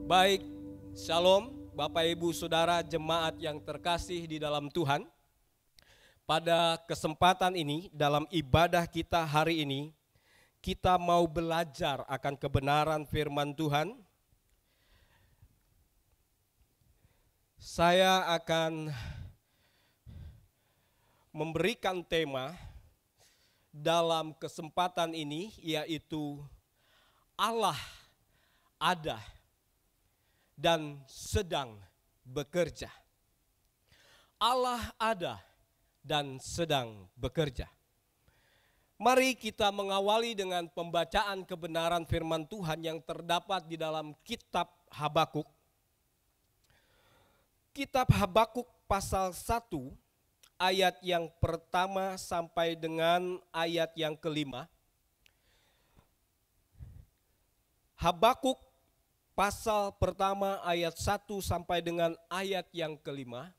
Baik, Shalom Bapak Ibu Saudara jemaat yang terkasih di dalam Tuhan. Pada kesempatan ini, dalam ibadah kita hari ini, kita mau belajar akan kebenaran firman Tuhan. Saya akan memberikan tema dalam kesempatan ini, yaitu Allah ada dan sedang bekerja. Allah ada dan sedang bekerja. Mari kita mengawali dengan pembacaan kebenaran firman Tuhan yang terdapat di dalam kitab Habakuk. Kitab Habakuk pasal 1 ayat yang pertama sampai dengan ayat yang kelima. Habakuk pasal pertama ayat 1 sampai dengan ayat yang kelima.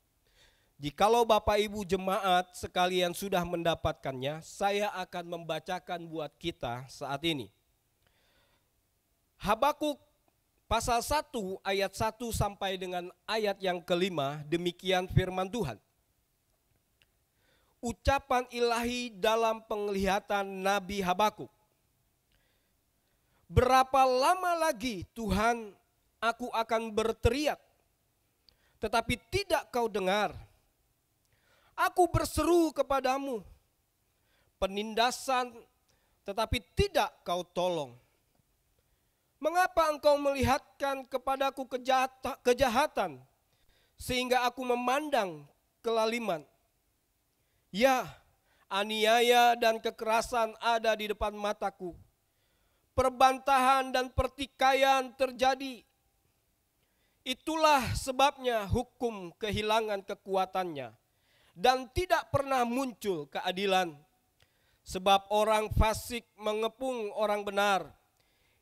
Jikalau Bapak Ibu jemaat sekalian sudah mendapatkannya, saya akan membacakan buat kita saat ini. Habakuk pasal 1 ayat 1 sampai dengan ayat yang kelima, demikian firman Tuhan. Ucapan ilahi dalam penglihatan Nabi Habakuk. Berapa lama lagi Tuhan aku akan berteriak, tetapi tidak kau dengar. Aku berseru kepadamu, penindasan, tetapi tidak kau tolong. Mengapa engkau melihatkan kepadaku kejahatan, sehingga aku memandang kelaliman? Ya, aniaya dan kekerasan ada di depan mataku. Perbantahan dan pertikaian terjadi. Itulah sebabnya hukum kehilangan kekuatannya dan tidak pernah muncul keadilan. Sebab orang fasik mengepung orang benar.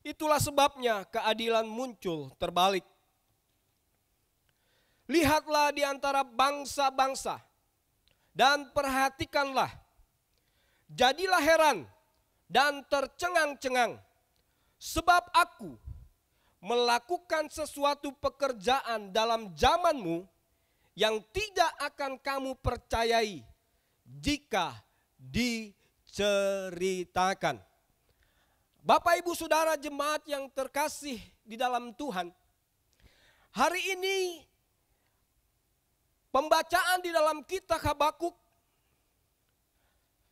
Itulah sebabnya keadilan muncul terbalik. Lihatlah di antara bangsa-bangsa dan perhatikanlah. Jadilah heran dan tercengang-cengang. Sebab aku melakukan sesuatu pekerjaan dalam zamanmu yang tidak akan kamu percayai jika diceritakan. Bapak Ibu Saudara jemaat yang terkasih di dalam Tuhan, hari ini pembacaan di dalam kitab Habakuk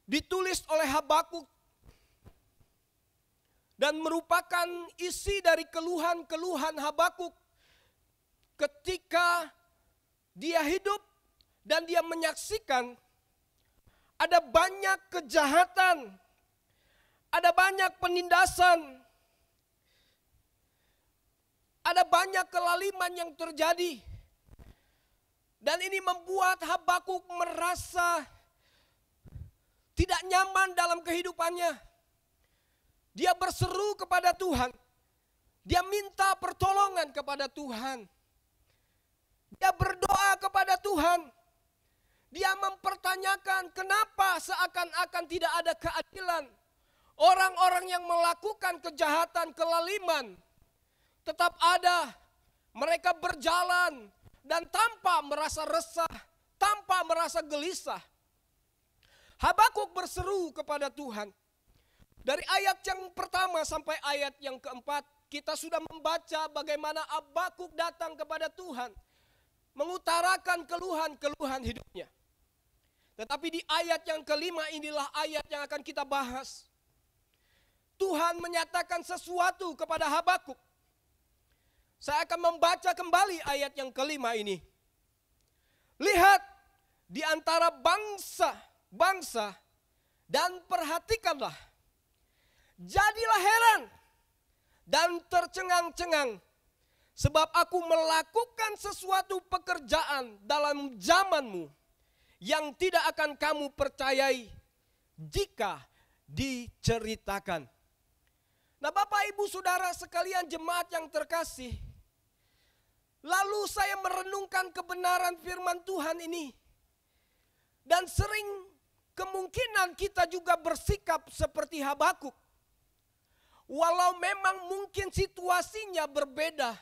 ditulis oleh Habakuk dan merupakan isi dari keluhan-keluhan Habakuk ketika dia hidup dan dia menyaksikan ada banyak kejahatan, ada banyak penindasan, ada banyak kelaliman yang terjadi. Dan ini membuat Habakuk merasa tidak nyaman dalam kehidupannya. Dia berseru kepada Tuhan. Dia minta pertolongan kepada Tuhan. Dia berdoa kepada Tuhan. Dia mempertanyakan kenapa seakan-akan tidak ada keadilan. Orang-orang yang melakukan kejahatan, kelaliman tetap ada. Mereka berjalan dan tanpa merasa resah, tanpa merasa gelisah. Habakuk berseru kepada Tuhan. Dari ayat yang pertama sampai ayat yang keempat, kita sudah membaca bagaimana Habakuk datang kepada Tuhan, mengutarakan keluhan-keluhan hidupnya. Tetapi di ayat yang kelima inilah ayat yang akan kita bahas. Tuhan menyatakan sesuatu kepada Habakuk. Saya akan membaca kembali ayat yang kelima ini. Lihat di antara bangsa-bangsa dan perhatikanlah. Jadilah heran dan tercengang-cengang, sebab aku melakukan sesuatu pekerjaan dalam zamanmu yang tidak akan kamu percayai jika diceritakan. Nah, Bapak Ibu Saudara sekalian jemaat yang terkasih, lalu saya merenungkan kebenaran firman Tuhan ini. Dan sering kemungkinan kita juga bersikap seperti Habakuk. Walau memang mungkin situasinya berbeda,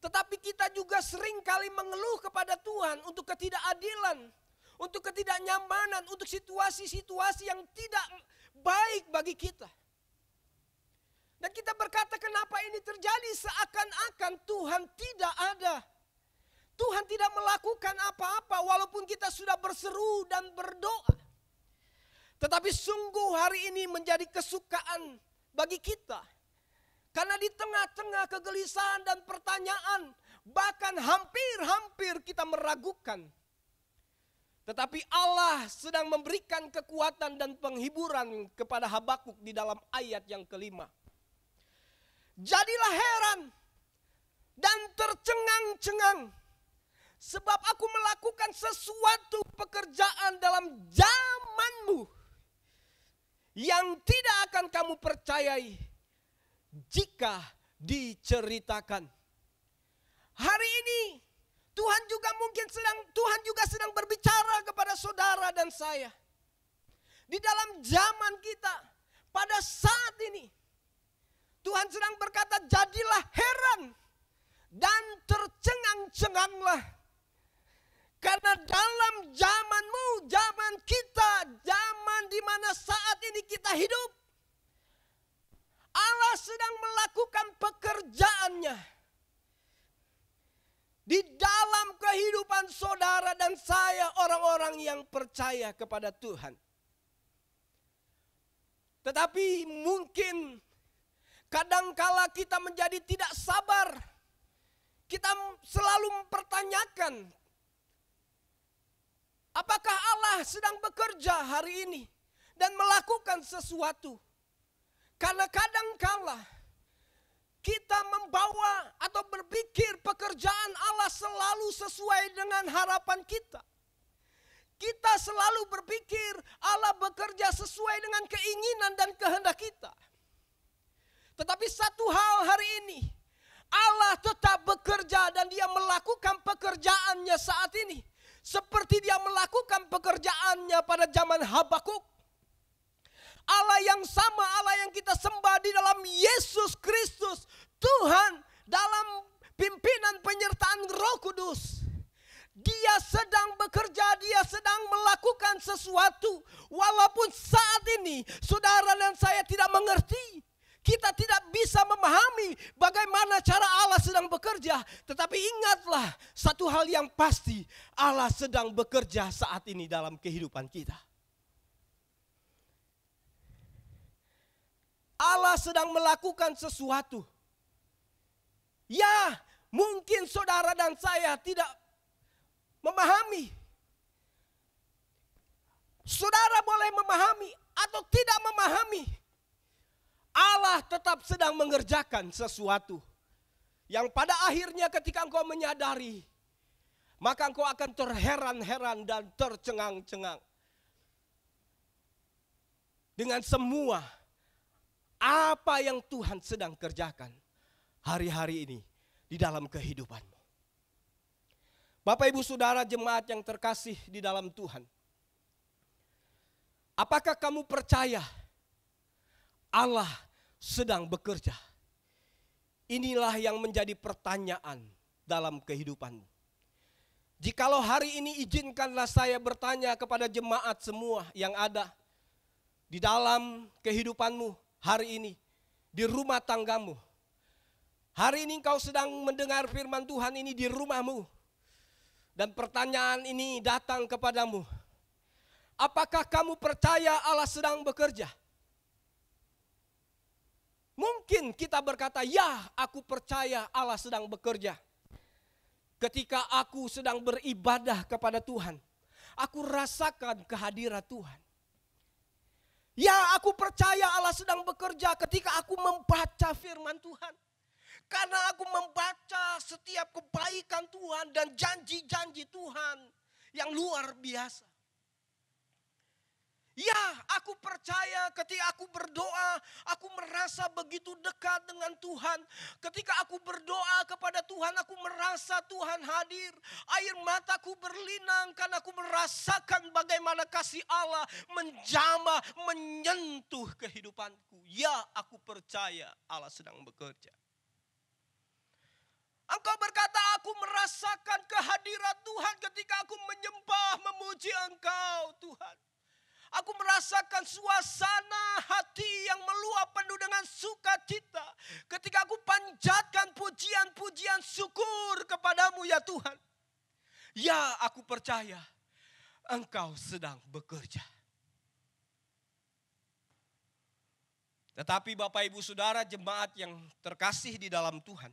Tetapi kita juga sering kali mengeluh kepada Tuhan untuk ketidakadilan, untuk ketidaknyamanan, untuk situasi-situasi yang tidak baik bagi kita. Dan kita berkata, kenapa ini terjadi? Seakan-akan Tuhan tidak ada. Tuhan tidak melakukan apa-apa walaupun kita sudah berseru dan berdoa. Tetapi sungguh hari ini menjadi kesukaan bagi kita. Karena di tengah-tengah kegelisahan dan pertanyaan, bahkan hampir-hampir kita meragukan. Tetapi Allah sedang memberikan kekuatan dan penghiburan kepada Habakuk di dalam ayat yang kelima. Jadilah heran dan tercengang-cengang, sebab aku melakukan sesuatu pekerjaan dalam zamanmu yang tidak akan kamu percayai jika diceritakan. Hari ini Tuhan juga sedang berbicara kepada saudara dan saya. Di dalam zaman kita, pada saat ini, Tuhan sedang berkata, jadilah heran dan tercengang-cenganglah. Karena dalam zamanmu, zaman kita, zaman di mana saat ini kita hidup, Allah sedang melakukan pekerjaannya di dalam kehidupan saudara dan saya, orang-orang yang percaya kepada Tuhan. Tetapi mungkin kadangkala kita menjadi tidak sabar. Kita selalu mempertanyakan, apakah Allah sedang bekerja hari ini dan melakukan sesuatu? Karena kadangkala kita membawa atau berpikir pekerjaan Allah selalu sesuai dengan harapan kita. Kita selalu berpikir Allah bekerja sesuai dengan keinginan dan kehendak kita. Tetapi satu hal hari ini, Allah tetap bekerja dan dia melakukan pekerjaannya saat ini. Seperti dia melakukan pekerjaannya pada zaman Habakuk. Allah yang sama, Allah yang kita sembah di dalam Yesus Kristus, Tuhan dalam pimpinan penyertaan Roh Kudus. Dia sedang bekerja, dia sedang melakukan sesuatu. Walaupun saat ini saudara dan saya tidak mengerti, kita tidak bisa memahami bagaimana cara Allah sedang bekerja. Tetapi ingatlah satu hal yang pasti, Allah sedang bekerja saat ini dalam kehidupan kita. Allah sedang melakukan sesuatu. Ya, mungkin saudara dan saya tidak memahami. Saudara boleh memahami atau tidak memahami. Allah tetap sedang mengerjakan sesuatu. Yang pada akhirnya ketika engkau menyadari, maka engkau akan terheran-heran dan tercengang-cengang. Dengan semua apa yang Tuhan sedang kerjakan hari-hari ini di dalam kehidupanmu. Bapak Ibu Saudara jemaat yang terkasih di dalam Tuhan. Apakah kamu percaya Allah sedang bekerja? Inilah yang menjadi pertanyaan dalam kehidupanmu. Jikalau hari ini izinkanlah saya bertanya kepada jemaat semua yang ada di dalam kehidupanmu hari ini, di rumah tanggamu. Hari ini engkau sedang mendengar firman Tuhan ini di rumahmu. Dan pertanyaan ini datang kepadamu. Apakah kamu percaya Allah sedang bekerja? Mungkin kita berkata, ya aku percaya Allah sedang bekerja. Ketika aku sedang beribadah kepada Tuhan, aku rasakan kehadiran Tuhan. Ya, aku percaya Allah sedang bekerja ketika aku membaca firman Tuhan. Karena aku membaca setiap kebaikan Tuhan dan janji-janji Tuhan yang luar biasa. Ya, aku percaya ketika aku berdoa, aku merasa begitu dekat dengan Tuhan. Ketika aku berdoa kepada Tuhan, aku merasa Tuhan hadir. Air mataku berlinang karena aku merasakan bagaimana kasih Allah menjamah, menyentuh kehidupanku. Ya, aku percaya Allah sedang bekerja. Engkau berkata, aku merasakan kehadiran Tuhan ketika aku menyembah, memuji Engkau Tuhan. Aku merasakan suasana hati yang meluap penuh dengan sukacita ketika aku panjatkan pujian-pujian syukur kepadamu ya Tuhan. Ya, aku percaya Engkau sedang bekerja. Tetapi Bapak Ibu Saudara jemaat yang terkasih di dalam Tuhan,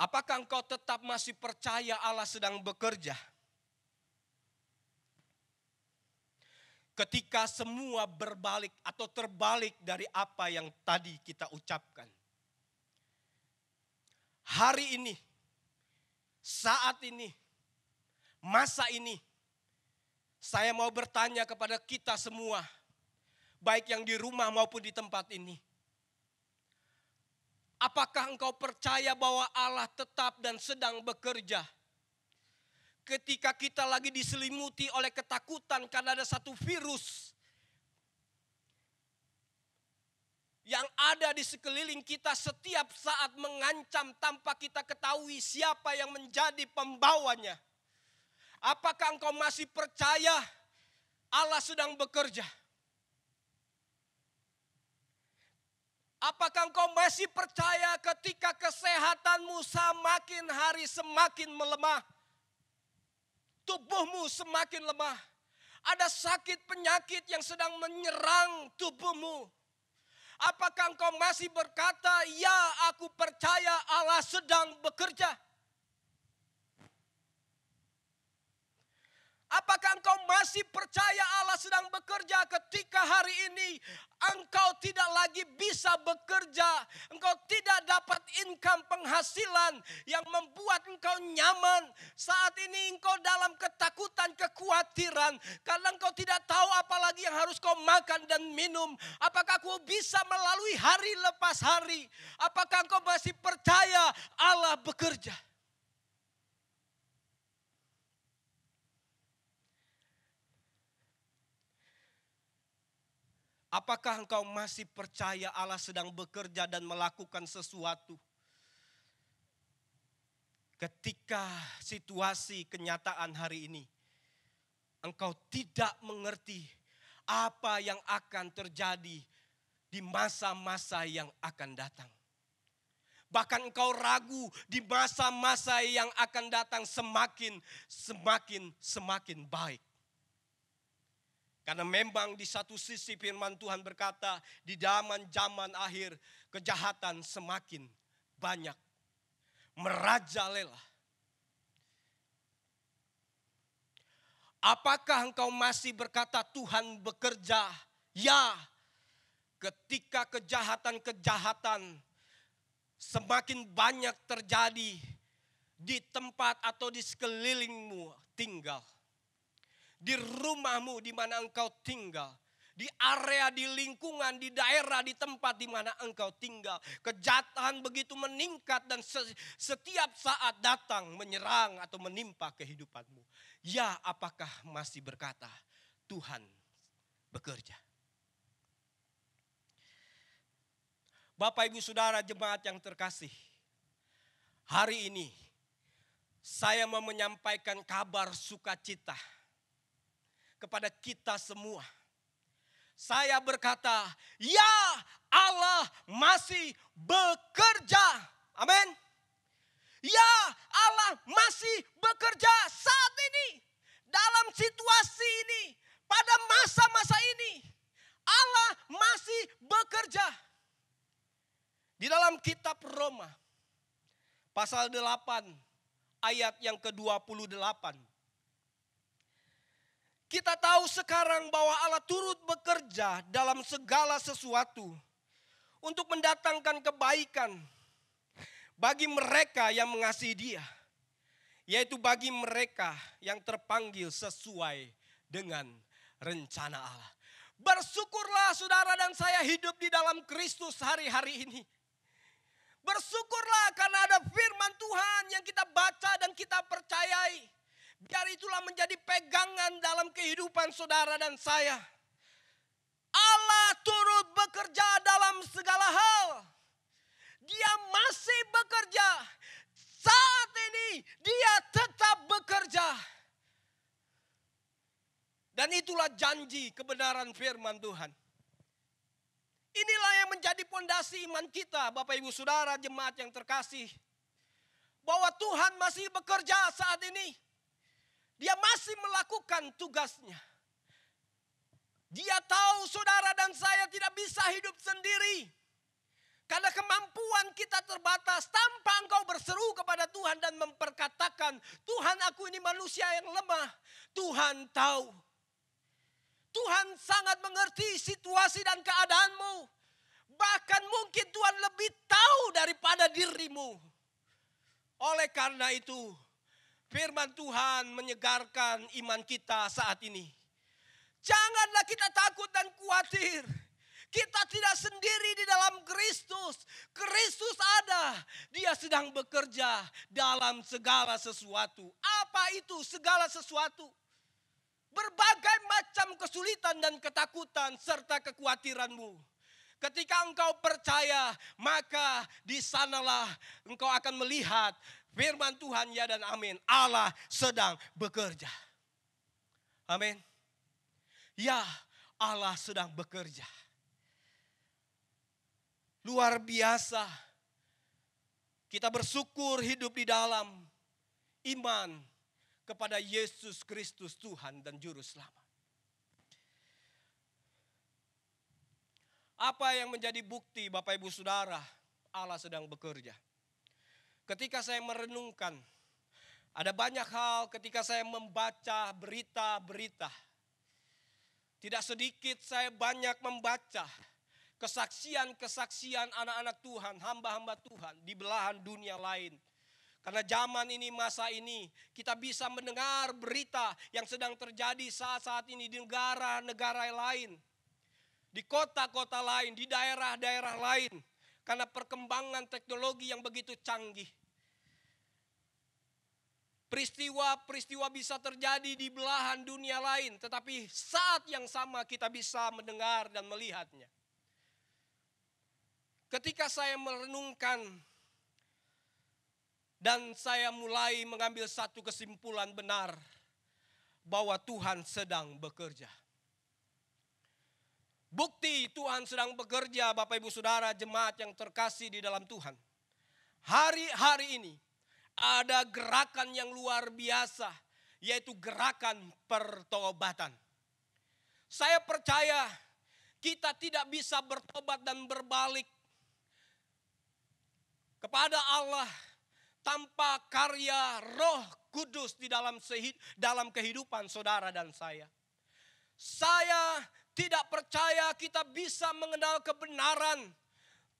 apakah engkau tetap masih percaya Allah sedang bekerja? Ketika semua berbalik atau terbalik dari apa yang tadi kita ucapkan. Hari ini, saat ini, masa ini, saya mau bertanya kepada kita semua, baik yang di rumah maupun di tempat ini. Apakah engkau percaya bahwa Allah tetap dan sedang bekerja? Ketika kita lagi diselimuti oleh ketakutan karena ada satu virus yang ada di sekeliling kita setiap saat mengancam tanpa kita ketahui siapa yang menjadi pembawanya. Apakah engkau masih percaya Allah sedang bekerja? Apakah engkau masih percaya ketika kesehatanmu semakin hari semakin melemah? Tubuhmu semakin lemah. Ada sakit penyakit yang sedang menyerang tubuhmu. Apakah engkau masih berkata, ya aku percaya Allah sedang bekerja? Apakah engkau masih percaya Allah sedang bekerja ketika hari ini engkau tidak lagi bisa bekerja, engkau tidak dapat income penghasilan yang membuat engkau nyaman. Saat ini engkau dalam ketakutan, kekhawatiran karena engkau tidak tahu apa lagi yang harus kau makan dan minum. Apakah kau bisa melalui hari lepas hari? Apakah engkau masih percaya Allah bekerja? Apakah engkau masih percaya Allah sedang bekerja dan melakukan sesuatu? Ketika situasi kenyataan hari ini, engkau tidak mengerti apa yang akan terjadi di masa-masa yang akan datang. Bahkan engkau ragu di masa-masa yang akan datang semakin baik. Karena memang di satu sisi firman Tuhan berkata, di zaman akhir kejahatan semakin banyak, merajalela. Apakah engkau masih berkata Tuhan bekerja? Ya, ketika kejahatan-kejahatan semakin banyak terjadi di tempat atau di sekelilingmu tinggal. Di rumahmu di mana engkau tinggal. Di area, di lingkungan, di daerah, di tempat di mana engkau tinggal. Kejahatan begitu meningkat dan setiap saat datang menyerang atau menimpa kehidupanmu. Ya, apakah masih berkata Tuhan bekerja? Bapak Ibu Saudara jemaat yang terkasih. Hari ini saya mau menyampaikan kabar sukacita kepada kita semua. Saya berkata, ya Allah masih bekerja. Amin. Ya Allah masih bekerja saat ini. Dalam situasi ini. Pada masa-masa ini. Allah masih bekerja. Di dalam kitab Roma. Pasal 8 ayat yang ke-28. Kita tahu sekarang bahwa Allah turut bekerja dalam segala sesuatu untuk mendatangkan kebaikan bagi mereka yang mengasihi Dia, yaitu bagi mereka yang terpanggil sesuai dengan rencana Allah. Bersyukurlah saudara dan saya hidup di dalam Kristus hari-hari ini. Bersyukurlah karena ada firman Tuhan yang kita baca dan kita percayai. Biar itulah menjadi pegangan dalam kehidupan saudara dan saya. Allah turut bekerja dalam segala hal. Dia masih bekerja. itulah janji kebenaran firman Tuhan. Inilah yang menjadi pondasi iman kita, Bapak Ibu Saudara jemaat yang terkasih. Bahwa Tuhan masih bekerja saat ini. Dia masih melakukan tugasnya. Dia tahu saudara dan saya tidak bisa hidup sendiri. Karena kemampuan kita terbatas. Tanpa engkau berseru kepada Tuhan dan memperkatakan, Tuhan, aku ini manusia yang lemah. Tuhan tahu. Tuhan sangat mengerti situasi dan keadaanmu. Bahkan mungkin Tuhan lebih tahu daripada dirimu. Oleh karena itu, firman Tuhan menyegarkan iman kita saat ini. Janganlah kita takut dan khawatir. Kita tidak sendiri di dalam Kristus. Kristus ada. Dia sedang bekerja dalam segala sesuatu. Apa itu segala sesuatu? Berbagai macam kesulitan dan ketakutan serta kekhawatiranmu. Ketika engkau percaya, maka di sanalah engkau akan melihat firman Tuhan, ya dan amin. Allah sedang bekerja. Amin. Ya, Allah sedang bekerja. Luar biasa. Kita bersyukur hidup di dalam iman kepada Yesus Kristus Tuhan dan Juru Selamat. Apa yang menjadi bukti Bapak Ibu Saudara Allah sedang bekerja? Ketika saya merenungkan, ada banyak hal ketika saya membaca berita-berita. Tidak sedikit saya banyak membaca kesaksian-kesaksian anak-anak Tuhan, hamba-hamba Tuhan di belahan dunia lain. Karena zaman ini, masa ini, kita bisa mendengar berita yang sedang terjadi saat-saat ini di negara-negara lain. Di kota-kota lain, di daerah-daerah lain. Karena perkembangan teknologi yang begitu canggih. Peristiwa-peristiwa bisa terjadi di belahan dunia lain. Tetapi saat yang sama kita bisa mendengar dan melihatnya. Ketika saya merenungkan dan saya mulai mengambil satu kesimpulan benar bahwa Tuhan sedang bekerja. Bukti Tuhan sedang bekerja, Bapak Ibu Saudara jemaat yang terkasih di dalam Tuhan. Hari-hari ini ada gerakan yang luar biasa, yaitu gerakan pertobatan. Saya percaya kita tidak bisa bertobat dan berbalik kepada Allah tanpa karya Roh Kudus di dalam kehidupan saudara dan saya. Saya tidak percaya kita bisa mengenal kebenaran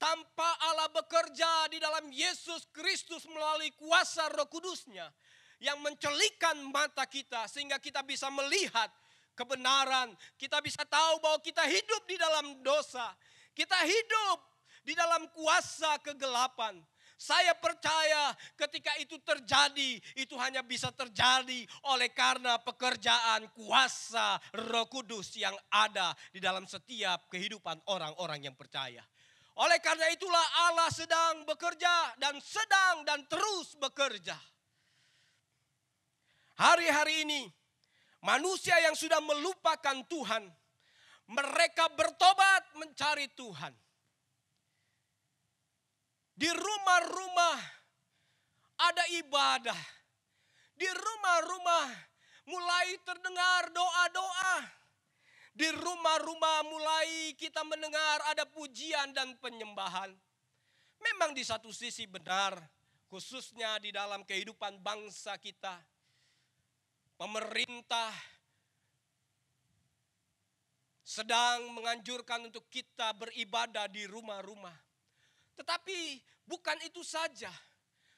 tanpa Allah bekerja di dalam Yesus Kristus melalui kuasa Roh Kudusnya yang mencelikkan mata kita sehingga kita bisa melihat kebenaran. Kita bisa tahu bahwa kita hidup di dalam dosa. Kita hidup di dalam kuasa kegelapan. Saya percaya ketika itu terjadi, itu hanya bisa terjadi oleh karena pekerjaan kuasa Roh Kudus yang ada di dalam setiap kehidupan orang-orang yang percaya. Oleh karena itulah Allah sedang bekerja dan sedang dan terus bekerja. Hari-hari ini manusia yang sudah melupakan Tuhan, mereka bertobat mencari Tuhan. Di rumah-rumah ada ibadah. Di rumah-rumah mulai terdengar doa-doa. Di rumah-rumah mulai kita mendengar ada pujian dan penyembahan. Memang di satu sisi benar, khususnya di dalam kehidupan bangsa kita. Pemerintah sedang menganjurkan untuk kita beribadah di rumah-rumah. Tetapi bukan itu saja.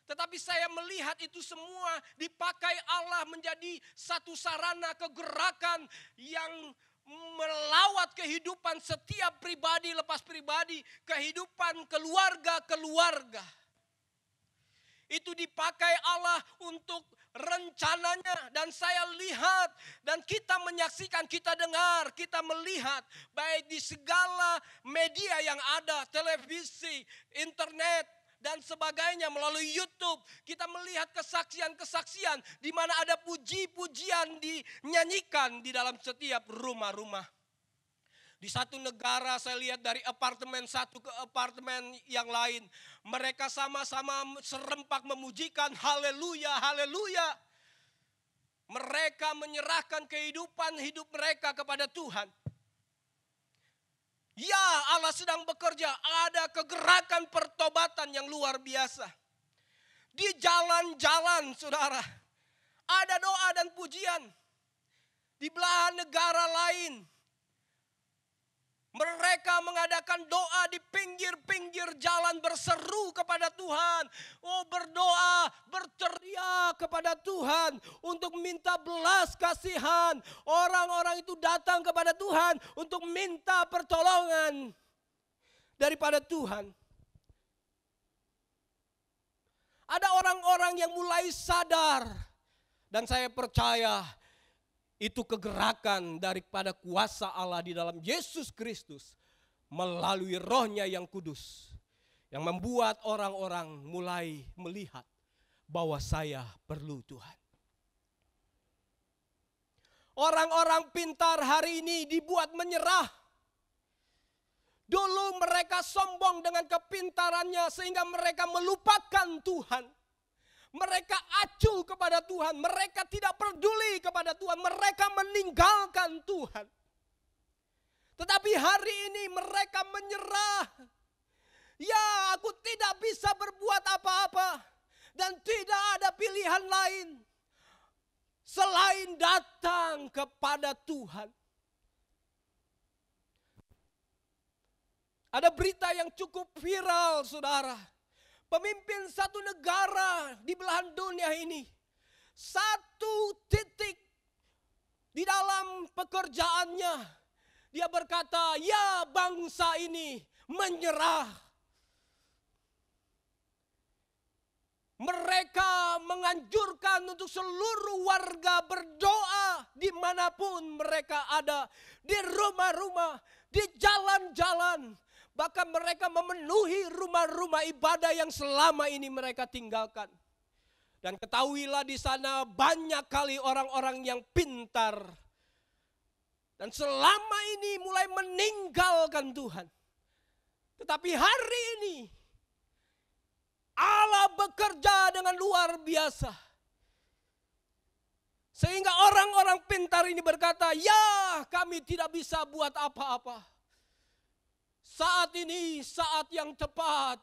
Tetapi saya melihat itu semua dipakai Allah menjadi satu sarana kegerakan yang melawat kehidupan setiap pribadi lepas pribadi, kehidupan keluarga-keluarga. Itu dipakai Allah untuk rencananya dan saya lihat dan kita menyaksikan, kita dengar, kita melihat baik di segala media yang ada, televisi, internet dan sebagainya. Melalui YouTube kita melihat kesaksian-kesaksian di mana ada puji-pujian dinyanyikan di dalam setiap rumah-rumah. Di satu negara saya lihat dari apartemen satu ke apartemen yang lain. Mereka sama-sama serempak memujikan haleluya, haleluya. Mereka menyerahkan kehidupan hidup mereka kepada Tuhan. Ya, Allah sedang bekerja, ada kegerakan pertobatan yang luar biasa. Di jalan-jalan saudara, ada doa dan pujian. Di belahan negara lain, mereka mengadakan doa di pinggir-pinggir jalan berseru kepada Tuhan. Oh, berdoa, berteriak kepada Tuhan untuk minta belas kasihan. Orang-orang itu datang kepada Tuhan untuk minta pertolongan daripada Tuhan. Ada orang-orang yang mulai sadar, dan saya percaya itu kegerakan daripada kuasa Allah di dalam Yesus Kristus melalui Roh-Nya yang kudus yang membuat orang-orang mulai melihat bahwa saya perlu Tuhan. Orang-orang pintar hari ini dibuat menyerah. Dulu mereka sombong dengan kepintarannya sehingga mereka melupakan Tuhan. Mereka acuh kepada Tuhan, mereka tidak peduli kepada Tuhan, mereka meninggalkan Tuhan. Tetapi hari ini mereka menyerah. Ya, aku tidak bisa berbuat apa-apa dan tidak ada pilihan lain selain datang kepada Tuhan. Ada berita yang cukup viral, saudara. Pemimpin satu negara di belahan dunia ini, satu titik di dalam pekerjaannya, dia berkata, ya bangsa ini menyerah. Mereka menganjurkan untuk seluruh warga berdoa dimanapun mereka ada, di rumah-rumah, di jalan-jalan. Bahkan mereka memenuhi rumah-rumah ibadah yang selama ini mereka tinggalkan. Dan ketahuilah di sana banyak kali orang-orang yang pintar. Dan selama ini mulai meninggalkan Tuhan. Tetapi hari ini Allah bekerja dengan luar biasa. Sehingga orang-orang pintar ini berkata, ya kami tidak bisa buat apa-apa. Saat ini saat yang tepat,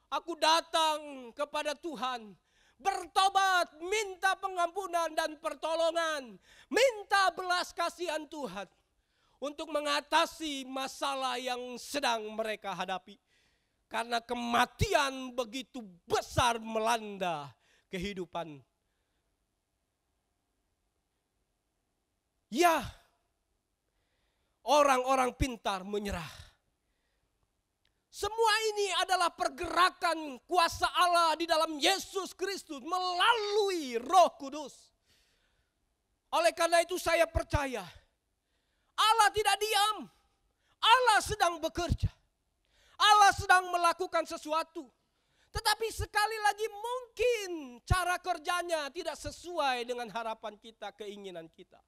aku datang kepada Tuhan, bertobat, minta pengampunan dan pertolongan, minta belas kasihan Tuhan untuk mengatasi masalah yang sedang mereka hadapi. Karena kematian begitu besar melanda kehidupan. Ya, orang-orang pintar menyerah. Semua ini adalah pergerakan kuasa Allah di dalam Yesus Kristus melalui Roh Kudus. Oleh karena itu saya percaya Allah tidak diam. Allah sedang bekerja. Allah sedang melakukan sesuatu. Tetapi sekali lagi mungkin cara kerjanya tidak sesuai dengan harapan kita, keinginan kita.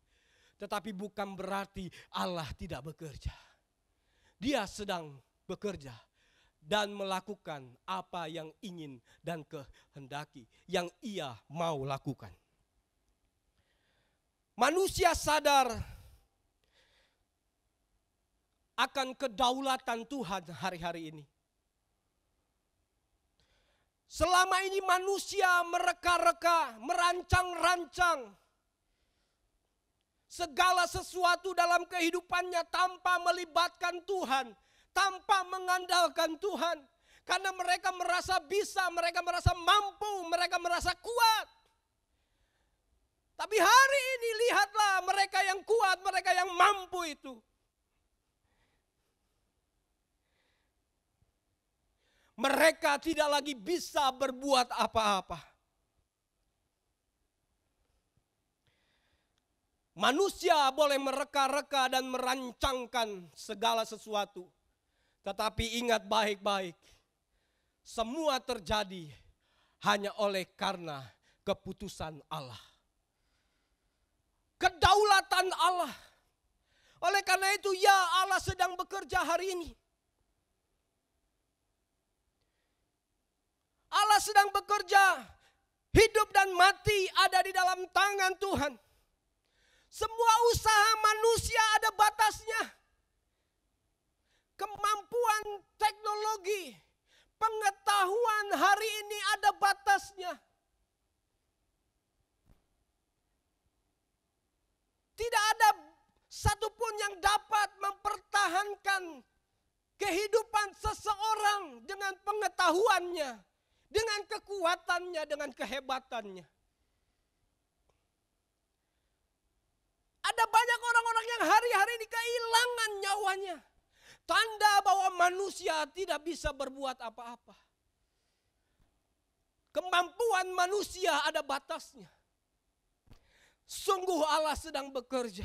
Tetapi bukan berarti Allah tidak bekerja. Dia sedang bekerja dan melakukan apa yang ingin dan kehendaki, yang ia mau lakukan. Manusia sadar akan kedaulatan Tuhan hari-hari ini. Selama ini manusia mereka-reka, merancang-rancang segala sesuatu dalam kehidupannya tanpa melibatkan Tuhan. Tanpa mengandalkan Tuhan. Karena mereka merasa bisa, mereka merasa mampu, mereka merasa kuat. Tapi hari ini lihatlah mereka yang kuat, mereka yang mampu itu. Mereka tidak lagi bisa berbuat apa-apa. Manusia boleh mereka-reka dan merancangkan segala sesuatu. Tetapi ingat baik-baik, semua terjadi hanya oleh karena keputusan Allah. Kedaulatan Allah. Oleh karena itu, ya, Allah sedang bekerja hari ini. Allah sedang bekerja. Hidup dan mati ada di dalam tangan Tuhan. Semua usaha manusia ada batasnya. Kemampuan teknologi, pengetahuan hari ini ada batasnya. Tidak ada satupun yang dapat mempertahankan kehidupan seseorang dengan pengetahuannya, dengan kekuatannya, dengan kehebatannya. Ada banyak orang-orang yang hari-hari ini kehilangan nyawanya. Tanda bahwa manusia tidak bisa berbuat apa-apa. Kemampuan manusia ada batasnya. Sungguh Allah sedang bekerja.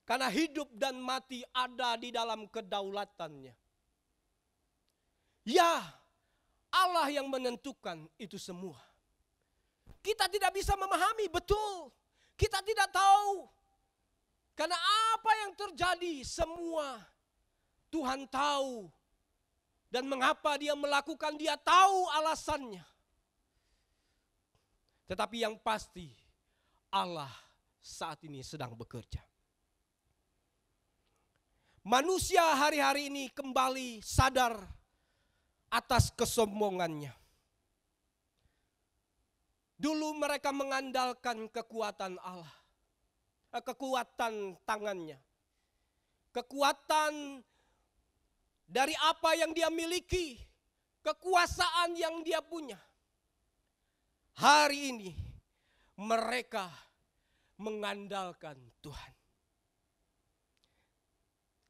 Karena hidup dan mati ada di dalam kedaulatannya. Ya, Allah yang menentukan itu semua. Kita tidak bisa memahami, betul. Kita tidak tahu. Karena apa yang terjadi semua Tuhan tahu. Dan mengapa dia melakukan, dia tahu alasannya. Tetapi yang pasti Allah saat ini sedang bekerja. Manusia hari-hari ini kembali sadar atas kesombongannya. Dulu mereka mengandalkan kekuatan Allah. Kekuatan tangannya. Kekuatan dari apa yang dia miliki. Kekuasaan yang dia punya. Hari ini mereka mengandalkan Tuhan.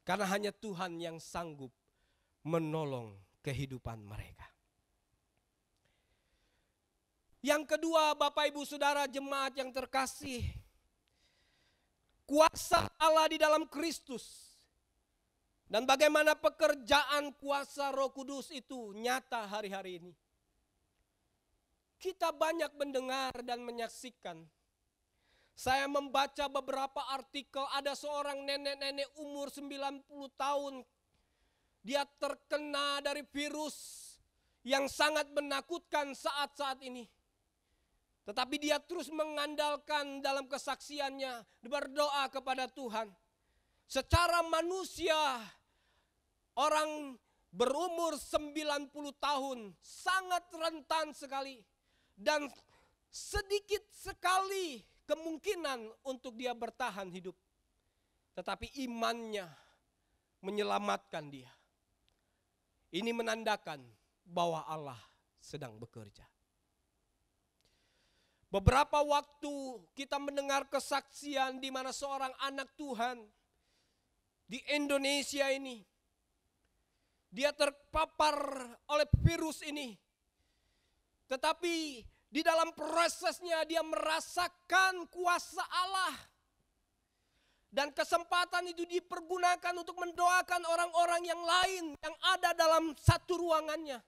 Karena hanya Tuhan yang sanggup menolong kehidupan mereka. Yang kedua, Bapak Ibu Saudara jemaat yang terkasih, kuasa Allah di dalam Kristus. Dan bagaimana pekerjaan kuasa Roh Kudus itu nyata hari-hari ini. Kita banyak mendengar dan menyaksikan. Saya membaca beberapa artikel, ada seorang nenek-nenek umur 90 tahun. Dia terkena dari virus yang sangat menakutkan saat-saat ini. Tetapi dia terus mengandalkan dalam kesaksiannya, berdoa kepada Tuhan. Secara manusia, orang berumur 90 tahun sangat rentan sekali. Dan sedikit sekali kemungkinan untuk dia bertahan hidup. Tetapi imannya menyelamatkan dia. Ini menandakan bahwa Allah sedang bekerja. Beberapa waktu kita mendengar kesaksian di mana seorang anak Tuhan di Indonesia ini, dia terpapar oleh virus ini. Tetapi di dalam prosesnya dia merasakan kuasa Allah. Dan kesempatan itu dipergunakan untuk mendoakan orang-orang yang lain yang ada dalam satu ruangannya.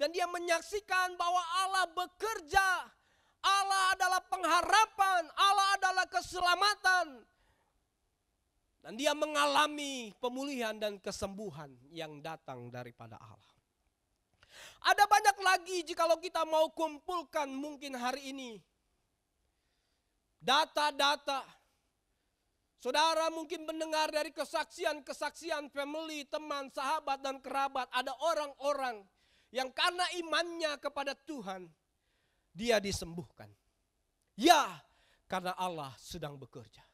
Dan dia menyaksikan bahwa Allah bekerja. Allah adalah pengharapan, Allah adalah keselamatan. Dan dia mengalami pemulihan dan kesembuhan yang datang daripada Allah. Ada banyak lagi jikalau kita mau kumpulkan mungkin hari ini. Data-data. Saudara mungkin mendengar dari kesaksian-kesaksian family, teman, sahabat dan kerabat. Ada orang-orang yang karena imannya kepada Tuhan, dia disembuhkan. Ya, karena Allah sedang bekerja.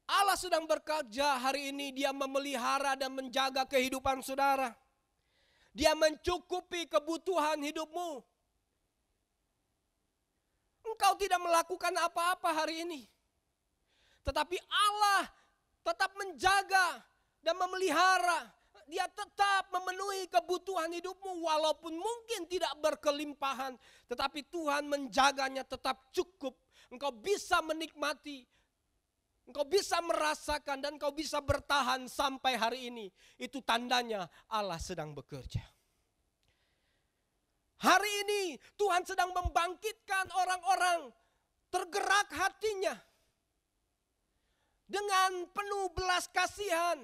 Allah sedang bekerja hari ini, dia memelihara dan menjaga kehidupan saudara. Dia mencukupi kebutuhan hidupmu. Engkau tidak melakukan apa-apa hari ini. Tetapi Allah tetap menjaga dan memelihara. Dia tetap memenuhi kebutuhan hidupmu walaupun mungkin tidak berkelimpahan. Tetapi Tuhan menjaganya tetap cukup. Engkau bisa menikmati engkau bisa merasakan dan engkau bisa bertahan sampai hari ini, itu tandanya Allah sedang bekerja. Hari ini Tuhan sedang membangkitkan orang-orang tergerak hatinya dengan penuh belas kasihan.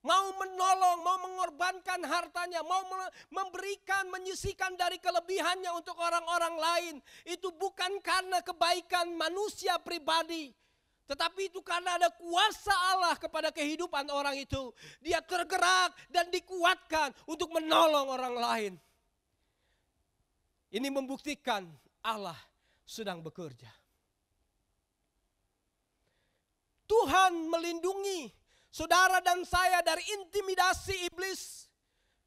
Mau menolong, mau mengorbankan hartanya, mau memberikan, menyisihkan dari kelebihannya untuk orang-orang lain. Itu bukan karena kebaikan manusia pribadi, tetapi itu karena ada kuasa Allah kepada kehidupan orang itu. Dia tergerak dan dikuatkan untuk menolong orang lain. Ini membuktikan Allah sedang bekerja. Tuhan melindungi saudara dan saya dari intimidasi iblis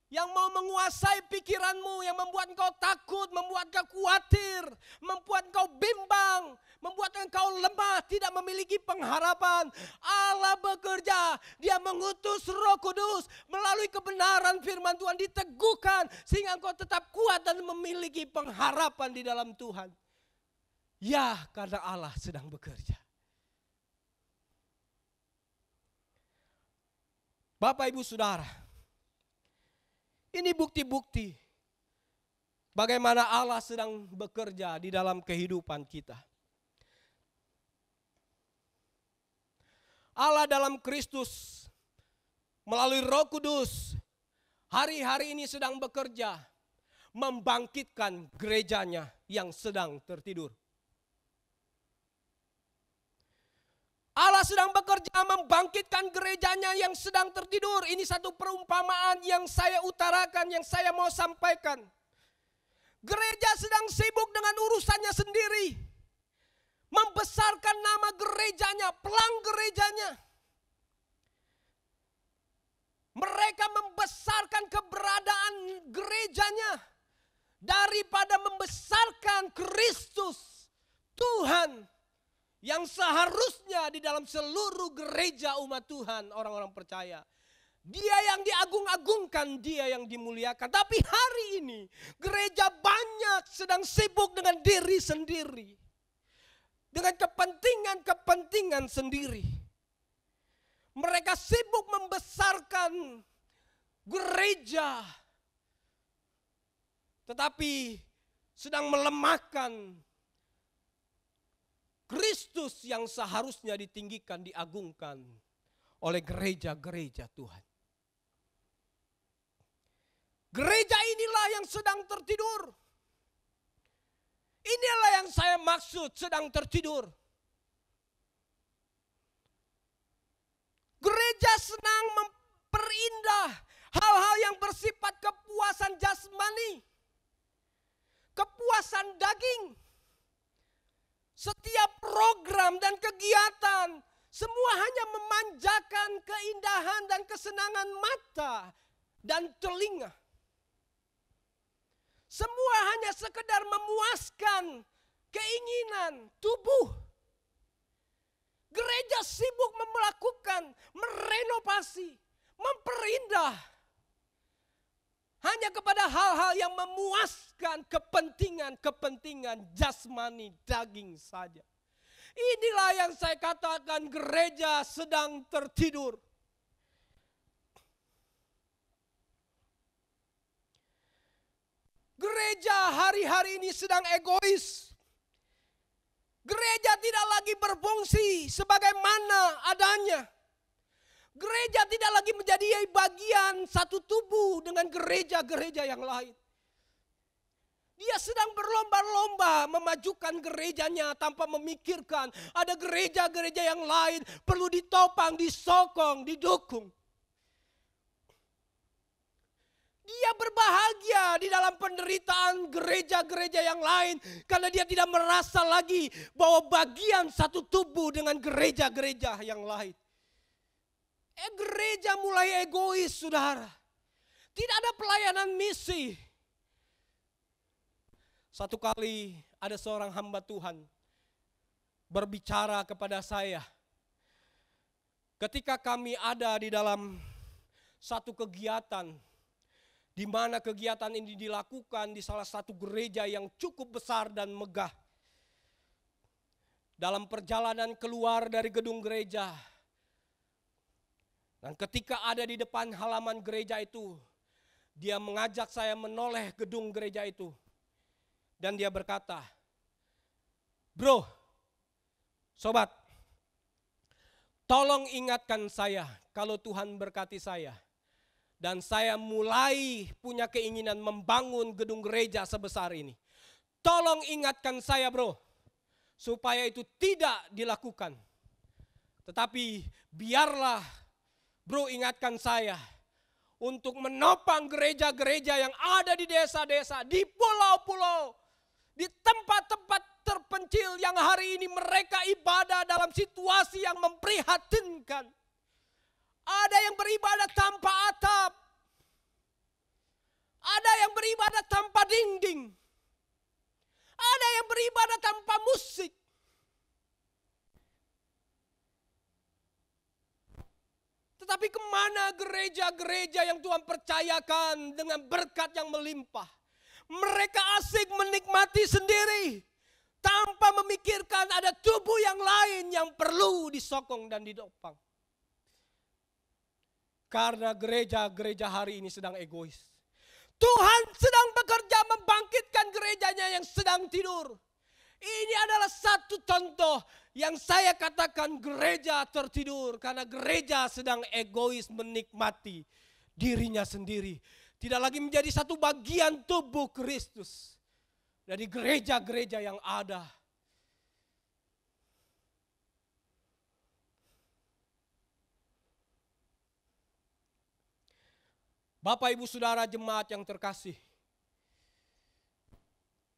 yang mau menguasai pikiranmu, yang membuat engkau takut, membuat engkau khawatir, membuat engkau bimbang, membuat engkau lemah, tidak memiliki pengharapan. Allah bekerja, Dia mengutus Roh Kudus melalui kebenaran firman Tuhan diteguhkan sehingga engkau tetap kuat dan memiliki pengharapan di dalam Tuhan. Ya, karena Allah sedang bekerja. Bapak, Ibu, Saudara, ini bukti-bukti bagaimana Allah sedang bekerja di dalam kehidupan kita. Allah dalam Kristus melalui Roh Kudus hari-hari ini sedang bekerja membangkitkan gerejanya yang sedang tertidur. Allah sedang bekerja membangkitkan gerejanya yang sedang tertidur. Ini satu perumpamaan yang saya utarakan, yang saya mau sampaikan. Gereja sedang sibuk dengan urusannya sendiri. Membesarkan nama gerejanya, pelang gerejanya. Mereka membesarkan keberadaan gerejanya daripada membesarkan Kristus, Tuhan, yang seharusnya di dalam seluruh gereja umat Tuhan, orang-orang percaya. Dia yang diagung-agungkan, Dia yang dimuliakan. Tapi hari ini gereja banyak sedang sibuk dengan diri sendiri. Dengan kepentingan-kepentingan sendiri. Mereka sibuk membesarkan gereja. Tetapi sedang melemahkan Kristus yang seharusnya ditinggikan, diagungkan oleh gereja-gereja Tuhan. Gereja inilah yang sedang tertidur. Inilah yang saya maksud sedang tertidur. Gereja senang memperindah hal-hal yang bersifat kepuasan jasmani, kepuasan daging. Setiap program dan kegiatan semua hanya memanjakan keindahan dan kesenangan mata dan telinga. Semua hanya sekedar memuaskan keinginan tubuh. Gereja sibuk melakukan, merenovasi, memperindah hanya kepada hal-hal yang memuaskan kepentingan jasmani daging saja. Inilah yang saya katakan gereja sedang tertidur. Gereja hari-hari ini sedang egois. Gereja tidak lagi berfungsi sebagaimana adanya. Gereja tidak lagi menjadi bagian satu tubuh dengan gereja-gereja yang lain. Dia sedang berlomba-lomba memajukan gerejanya tanpa memikirkan ada gereja-gereja yang lain perlu ditopang, disokong, didukung. Dia berbahagia di dalam penderitaan gereja-gereja yang lain karena dia tidak merasa lagi bahwa bagian satu tubuh dengan gereja-gereja yang lain. Gereja mulai egois, saudara. Tidak ada pelayanan misi. Satu kali ada seorang hamba Tuhan berbicara kepada saya. Ketika kami ada di dalam satu kegiatan, di mana kegiatan ini dilakukan di salah satu gereja yang cukup besar dan megah. dalam perjalanan keluar dari gedung gereja. Dan ketika ada di depan halaman gereja itu, dia mengajak saya menoleh gedung gereja itu. Dan dia berkata, "Bro, sobat, tolong ingatkan saya kalau Tuhan berkati saya. Dan saya mulai punya keinginan membangun gedung gereja sebesar ini. Tolong ingatkan saya, bro, supaya itu tidak dilakukan. Tetapi biarlah bro ingatkan saya untuk menopang gereja-gereja yang ada di desa-desa, di pulau-pulau, di tempat-tempat terpencil yang hari ini mereka ibadah dalam situasi yang memprihatinkan. Ada yang beribadah tanpa atap. Ada yang beribadah tanpa dinding. Ada yang beribadah tanpa musik. Tetapi kemana gereja-gereja yang Tuhan percayakan dengan berkat yang melimpah? Mereka asik menikmati sendiri tanpa memikirkan ada tubuh yang lain yang perlu disokong dan didopang. Karena gereja-gereja hari ini sedang egois. Tuhan sedang bekerja membangkitkan gerejanya yang sedang tidur. Ini adalah satu contoh yang saya katakan gereja tertidur. Karena gereja sedang egois menikmati dirinya sendiri. Tidak lagi menjadi satu bagian tubuh Kristus. Dari gereja-gereja yang ada. Bapak Ibu Saudara jemaat yang terkasih.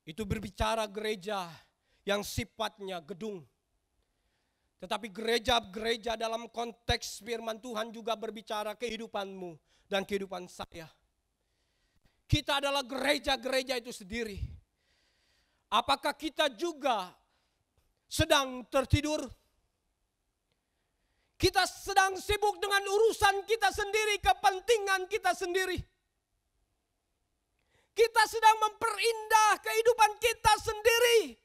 Itu berbicara gereja yang sifatnya gedung. Tetapi gereja-gereja dalam konteks firman Tuhan juga berbicara kehidupanmu dan kehidupan saya. Kita adalah gereja-gereja itu sendiri. Apakah kita juga sedang tertidur? Kita sedang sibuk dengan urusan kita sendiri, kepentingan kita sendiri. Kita sedang memperindah kehidupan kita sendiri.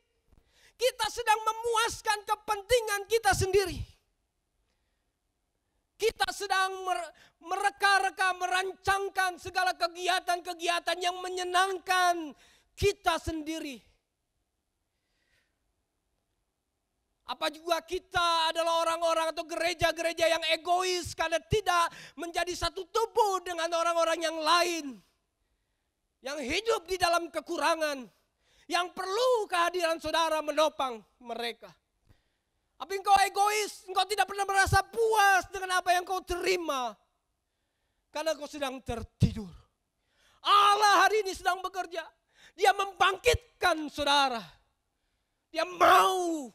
Kita sedang memuaskan kepentingan kita sendiri. Kita sedang mereka-reka, merancangkan segala kegiatan-kegiatan yang menyenangkan kita sendiri. Apa juga kita adalah orang-orang atau gereja-gereja yang egois karena tidak menjadi satu tubuh dengan orang-orang yang lain. Yang hidup di dalam kekurangan. Yang perlu kehadiran saudara menopang mereka. Tapi engkau egois, engkau tidak pernah merasa puas dengan apa yang kau terima. Karena kau sedang tertidur. Allah hari ini sedang bekerja. Dia membangkitkan saudara. Dia mau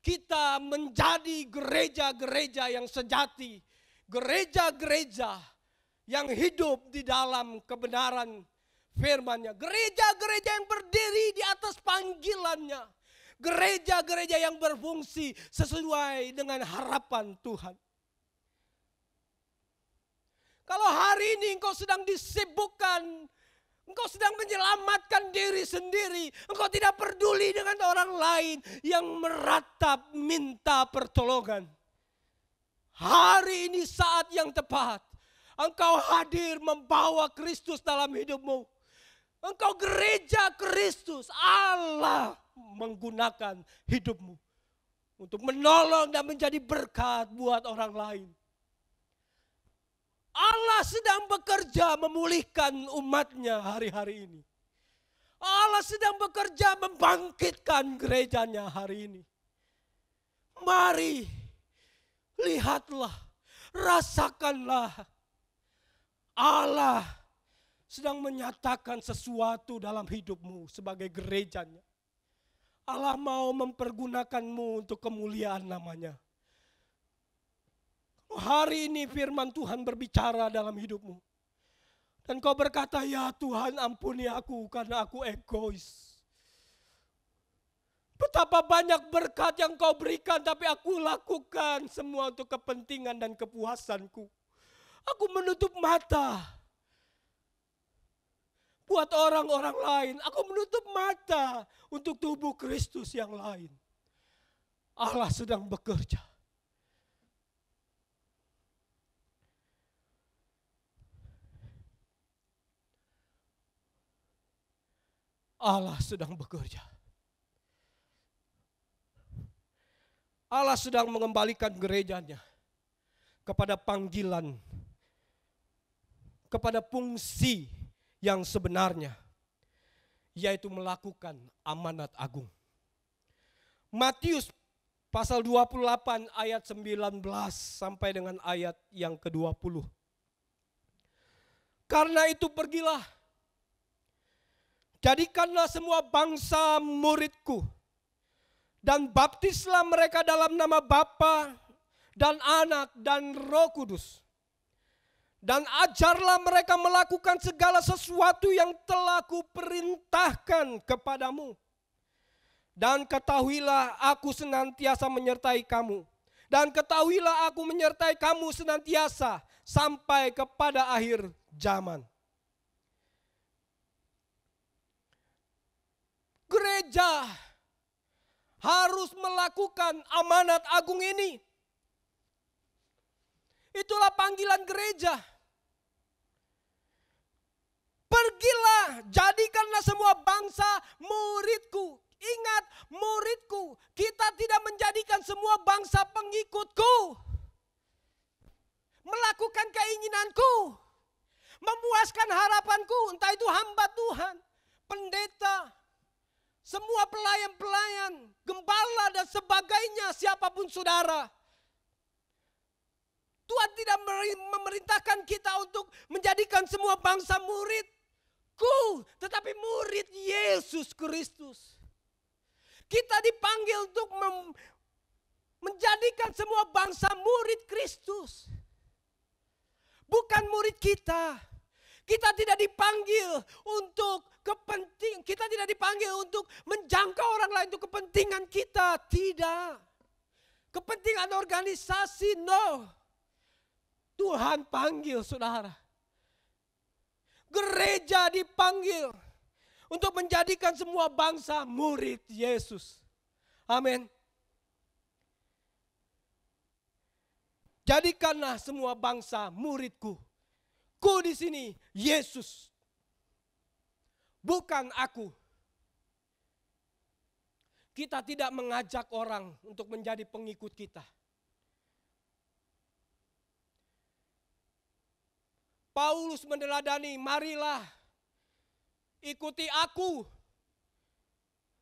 kita menjadi gereja-gereja yang sejati. Gereja-gereja yang hidup di dalam kebenaran firman-Nya. Gereja-gereja yang berdiri di atas panggilan-Nya. Gereja-gereja yang berfungsi sesuai dengan harapan Tuhan. Kalau hari ini engkau sedang disibukkan, engkau sedang menyelamatkan diri sendiri. Engkau tidak peduli dengan orang lain yang meratap minta pertolongan. Hari ini saat yang tepat. Engkau hadir membawa Kristus dalam hidupmu. Engkau gereja Kristus. Allah menggunakan hidupmu. Untuk menolong dan menjadi berkat buat orang lain. Allah sedang bekerja memulihkan umatnya hari-hari ini. Allah sedang bekerja membangkitkan gerejanya hari ini. Mari, lihatlah, rasakanlah. Allah sedang menyatakan sesuatu dalam hidupmu sebagai gerejanya. Allah mau mempergunakanmu untuk kemuliaan namanya. Hari ini firman Tuhan berbicara dalam hidupmu. Dan kau berkata, ya Tuhan ampuni aku karena aku egois. Betapa banyak berkat yang kau berikan tapi aku lakukan semua untuk kepentingan dan kepuasanku. Aku menutup mata buat orang-orang lain. Aku menutup mata untuk tubuh Kristus yang lain. Allah sedang bekerja. Allah sedang bekerja. Allah sedang mengembalikan gerejanya kepada panggilan, kepada fungsi yang sebenarnya, yaitu melakukan amanat agung. Matius pasal 28 ayat 19 sampai dengan ayat yang ke-20. Karena itu pergilah, jadikanlah semua bangsa muridku, dan baptislah mereka dalam nama Bapa dan Anak dan Roh Kudus. Dan ajarlah mereka melakukan segala sesuatu yang telah kuperintahkan kepadamu. Dan ketahuilah aku senantiasa menyertai kamu. Dan ketahuilah aku menyertai kamu senantiasa sampai kepada akhir zaman. Gereja harus melakukan amanat agung ini. Itulah panggilan gereja. Pergilah, jadikanlah semua bangsa muridku. Ingat, muridku. Kita tidak menjadikan semua bangsa pengikutku. Melakukan keinginanku. Memuaskan harapanku. Entah itu hamba Tuhan, pendeta, semua pelayan-pelayan, gembala dan sebagainya, siapapun saudara. Tuhan tidak memerintahkan kita untuk menjadikan semua bangsa muridku, tetapi murid Yesus Kristus. Kita dipanggil untuk menjadikan semua bangsa murid Kristus. Bukan murid kita. Kita tidak dipanggil untuk kepentingan, kita tidak dipanggil untuk menjangkau orang lain untuk kepentingan kita. Tidak. Kepentingan organisasi, no. Tuhan panggil saudara. Gereja dipanggil untuk menjadikan semua bangsa murid Yesus. Amin. Jadikanlah semua bangsa muridku. Ku di sini Yesus. Bukan aku. Kita tidak mengajak orang untuk menjadi pengikut kita. Paulus meneladani, marilah ikuti aku.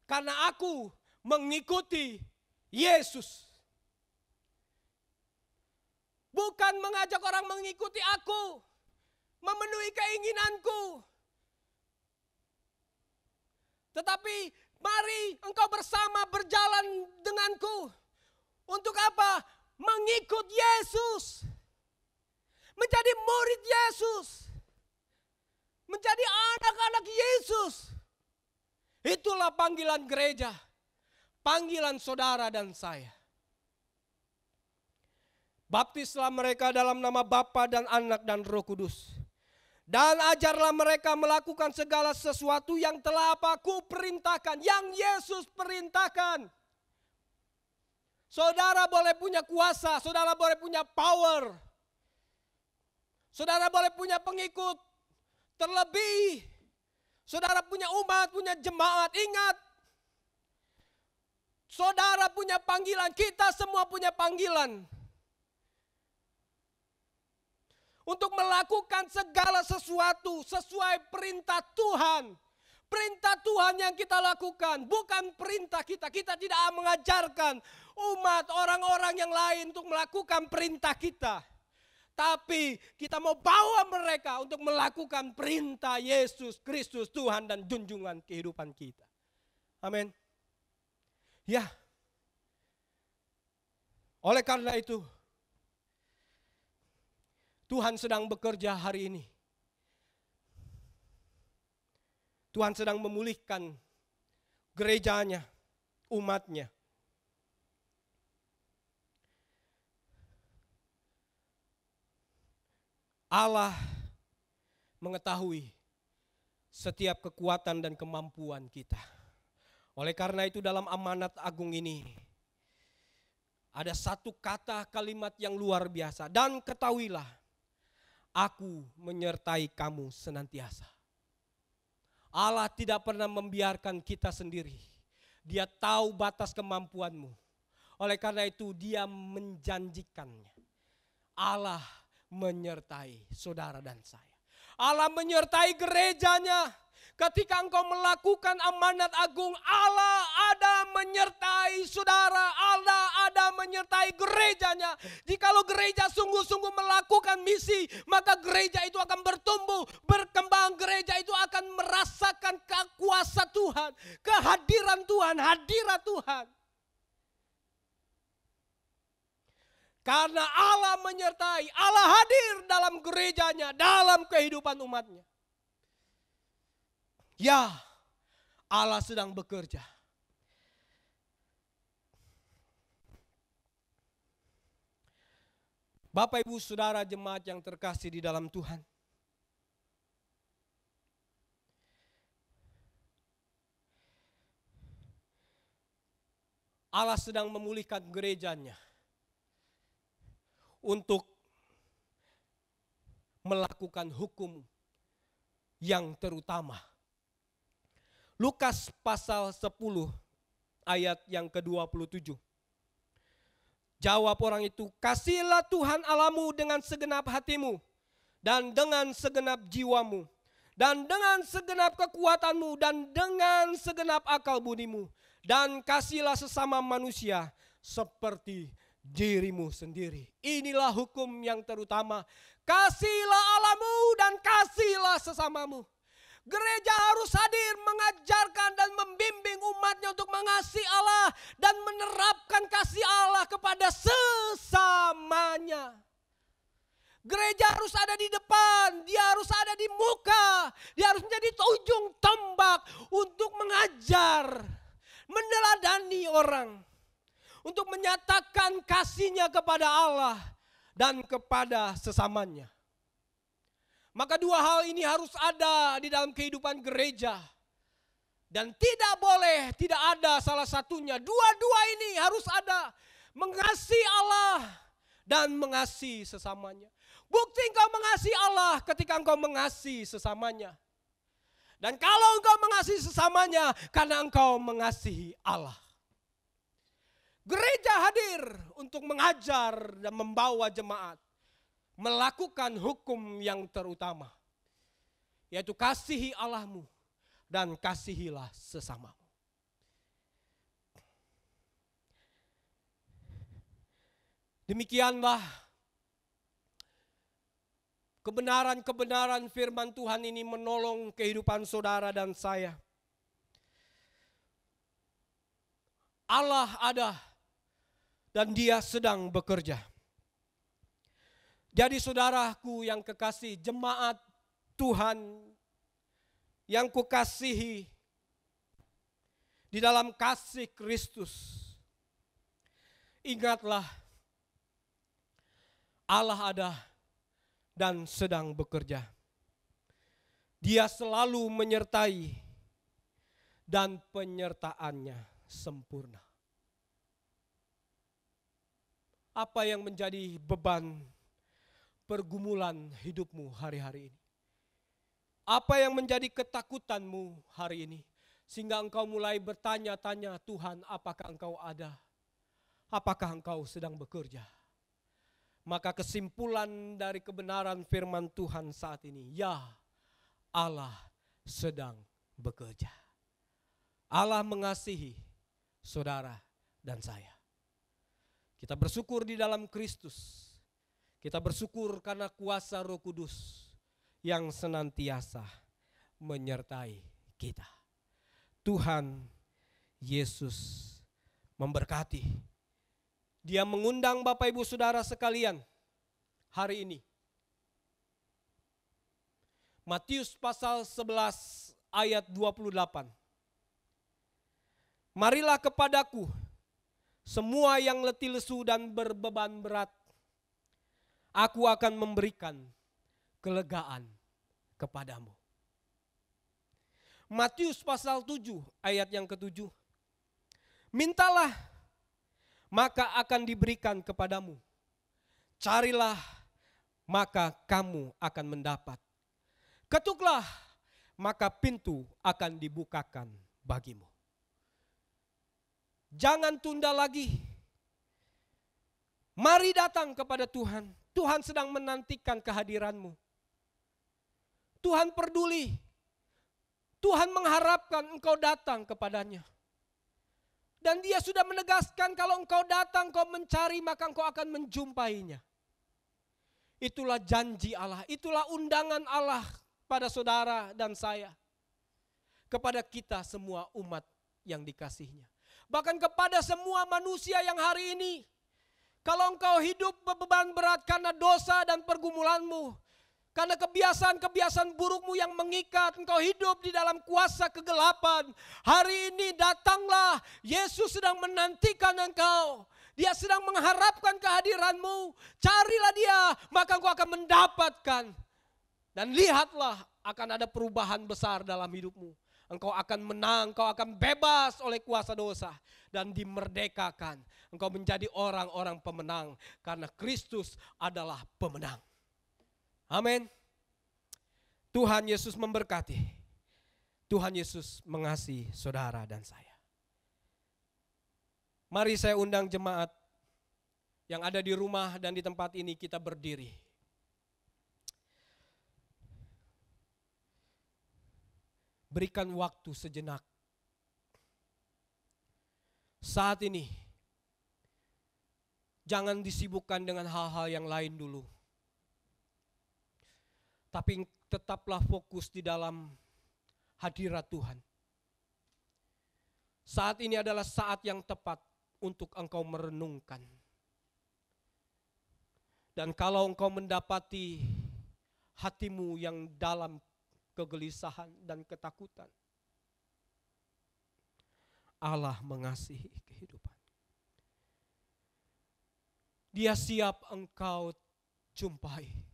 Karena aku mengikuti Yesus. Bukan mengajak orang mengikuti aku. Memenuhi keinginanku. Tetapi mari engkau bersama berjalan denganku. Untuk apa? Mengikut Yesus. Menjadi murid Yesus. Menjadi anak-anak Yesus. Itulah panggilan gereja. Panggilan saudara dan saya. Baptislah mereka dalam nama Bapa dan Anak dan Roh Kudus. Dan ajarlah mereka melakukan segala sesuatu yang telah aku perintahkan. Yang Yesus perintahkan. Saudara boleh punya kuasa. Saudara boleh punya power. Saudara boleh punya pengikut. Terlebih. Saudara punya umat, punya jemaat. Ingat. Saudara punya panggilan. Kita semua punya panggilan. Untuk melakukan segala sesuatu sesuai perintah Tuhan. Perintah Tuhan yang kita lakukan, bukan perintah kita. Kita tidak mengajarkan umat, orang-orang yang lain untuk melakukan perintah kita. Tapi kita mau bawa mereka untuk melakukan perintah Yesus Kristus, Tuhan dan junjungan kehidupan kita. Amin. Ya. Oleh karena itu, Tuhan sedang bekerja hari ini. Tuhan sedang memulihkan gerejanya, umatnya. Allah mengetahui setiap kekuatan dan kemampuan kita. Oleh karena itu dalam amanat agung ini, Ada satu kata kalimat yang luar biasa. Dan ketahuilah, aku menyertai kamu senantiasa. Allah tidak pernah membiarkan kita sendiri. Dia tahu batas kemampuanmu. Oleh karena itu dia menjanjikannya. Allah menyertai saudara dan saya. Allah menyertai gerejanya. Ketika engkau melakukan amanat agung, Allah ada menyertai saudara, Allah ada menyertai gerejanya. Jikalau gereja sungguh-sungguh melakukan misi, maka gereja itu akan bertumbuh, berkembang. Gereja itu akan merasakan kuasa Tuhan, kehadiran Tuhan, hadirat Tuhan. Karena Allah menyertai, Allah hadir dalam gerejanya, dalam kehidupan umatnya. Ya, Allah sedang bekerja. Bapak, Ibu, Saudara, jemaat yang terkasih di dalam Tuhan. Allah sedang memulihkan gerejanya untuk melakukan hukum yang terutama. Lukas pasal 10 ayat yang ke-27. Jawab orang itu, kasihilah Tuhan Allahmu dengan segenap hatimu, dan dengan segenap jiwamu, dan dengan segenap kekuatanmu, dan dengan segenap akal budimu, dan kasihilah sesama manusia seperti dirimu sendiri. Inilah hukum yang terutama. Kasihilah Allahmu dan kasihilah sesamamu. Gereja harus hadir mengajarkan dan membimbing umatnya untuk mengasihi Allah dan menerapkan kasih Allah kepada sesamanya. Gereja harus ada di depan, dia harus ada di muka, dia harus menjadi ujung tombak untuk mengajar, meneladani orang, untuk menyatakan kasihnya kepada Allah dan kepada sesamanya. Maka dua hal ini harus ada di dalam kehidupan gereja. Dan tidak boleh tidak ada salah satunya. Dua-dua ini harus ada. Mengasihi Allah dan mengasihi sesamanya. Bukti engkau mengasihi Allah ketika engkau mengasihi sesamanya. Dan kalau engkau mengasihi sesamanya karena engkau mengasihi Allah. Gereja hadir untuk mengajar dan membawa jemaat melakukan hukum yang terutama, yaitu kasihi Allahmu dan kasihilah sesamamu. Demikianlah kebenaran-kebenaran firman Tuhan ini menolong kehidupan saudara dan saya. Allah ada dan Dia sedang bekerja. Jadi saudaraku yang kekasih, jemaat Tuhan yang kukasihi di dalam kasih Kristus, ingatlah Allah ada dan sedang bekerja. Dia selalu menyertai dan penyertaannya sempurna. Apa yang menjadi beban pergumulan hidupmu hari-hari ini? Apa yang menjadi ketakutanmu hari ini? Sehingga engkau mulai bertanya-tanya, Tuhan, apakah engkau ada? Apakah engkau sedang bekerja? Maka kesimpulan dari kebenaran firman Tuhan saat ini, ya, Allah sedang bekerja. Allah mengasihi saudara dan saya. Kita bersyukur di dalam Kristus. Kita bersyukur karena kuasa Roh Kudus yang senantiasa menyertai kita. Tuhan Yesus memberkati. Dia mengundang Bapak Ibu Saudara sekalian hari ini. Matius pasal 11 ayat 28. Marilah kepadaku semua yang letih lesu dan berbeban berat, aku akan memberikan kelegaan kepadamu. Matius pasal 7 ayat yang ke-7. Mintalah, maka akan diberikan kepadamu. Carilah, maka kamu akan mendapat. Ketuklah, maka pintu akan dibukakan bagimu. Jangan tunda lagi. Mari datang kepada Tuhan. Tuhan sedang menantikan kehadiranmu. Tuhan peduli. Tuhan mengharapkan engkau datang kepadanya. Dan Dia sudah menegaskan kalau engkau datang, engkau mencari, maka engkau akan menjumpainya. Itulah janji Allah, itulah undangan Allah pada saudara dan saya. Kepada kita semua umat yang dikasihinya. Bahkan kepada semua manusia yang hari ini. Kalau engkau hidup beban berat karena dosa dan pergumulanmu. Karena kebiasaan-kebiasaan burukmu yang mengikat, engkau hidup di dalam kuasa kegelapan. Hari ini datanglah, Yesus sedang menantikan engkau. Dia sedang mengharapkan kehadiranmu. Carilah Dia, maka engkau akan mendapatkan. Dan lihatlah, akan ada perubahan besar dalam hidupmu. Engkau akan menang, engkau akan bebas oleh kuasa dosa. Dan dimerdekakan. Engkau menjadi orang-orang pemenang. Karena Kristus adalah pemenang. Amin. Tuhan Yesus memberkati. Tuhan Yesus mengasihi saudara dan saya. Mari saya undang jemaat yang ada di rumah dan di tempat ini, kita berdiri. Berikan waktu sejenak. Saat ini, jangan disibukkan dengan hal-hal yang lain dulu. Tapi tetaplah fokus di dalam hadirat Tuhan. Saat ini adalah saat yang tepat untuk engkau merenungkan. Dan kalau engkau mendapati hatimu yang dalam kegelisahan dan ketakutan, Allah mengasihi kehidupan. Dia siap engkau jumpai.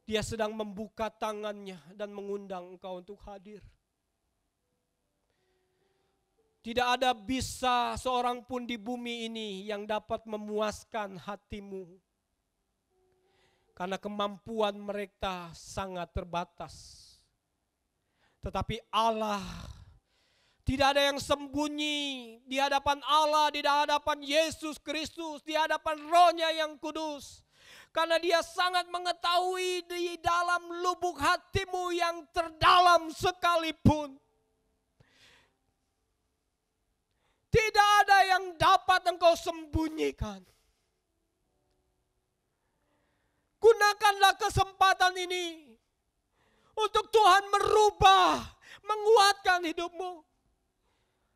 Dia sedang membuka tangannya dan mengundang engkau untuk hadir. Tidak ada bisa seorang pun di bumi ini yang dapat memuaskan hatimu. Karena kemampuan mereka sangat terbatas. Tetapi Allah, tidak ada yang sembunyi di hadapan Allah, di hadapan Yesus Kristus, di hadapan Roh-Nya yang kudus. Karena Dia sangat mengetahui di dalam lubuk hatimu yang terdalam sekalipun. Tidak ada yang dapat engkau sembunyikan. Gunakanlah kesempatan ini untuk Tuhan merubah, menguatkan hidupmu.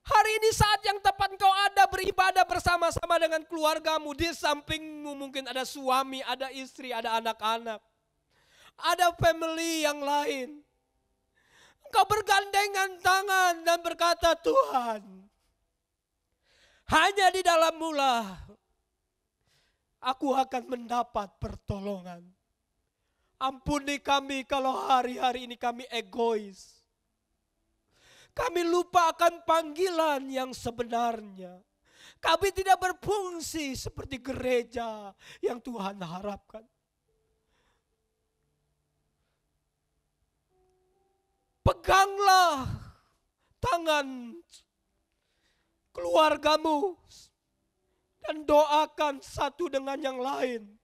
Hari ini saat yang tepat engkau ada beribadah bersama-sama dengan keluargamu. Di sampingmu mungkin ada suami, ada istri, ada anak-anak. Ada family yang lain. Engkau bergandengan tangan dan berkata, Tuhan, hanya di dalam-Mu lah aku akan mendapat pertolongan. Ampuni kami kalau hari-hari ini kami egois. Kami lupa akan panggilan yang sebenarnya. Kami tidak berfungsi seperti gereja yang Tuhan harapkan. Peganglah tangan keluargamu dan doakan satu dengan yang lain.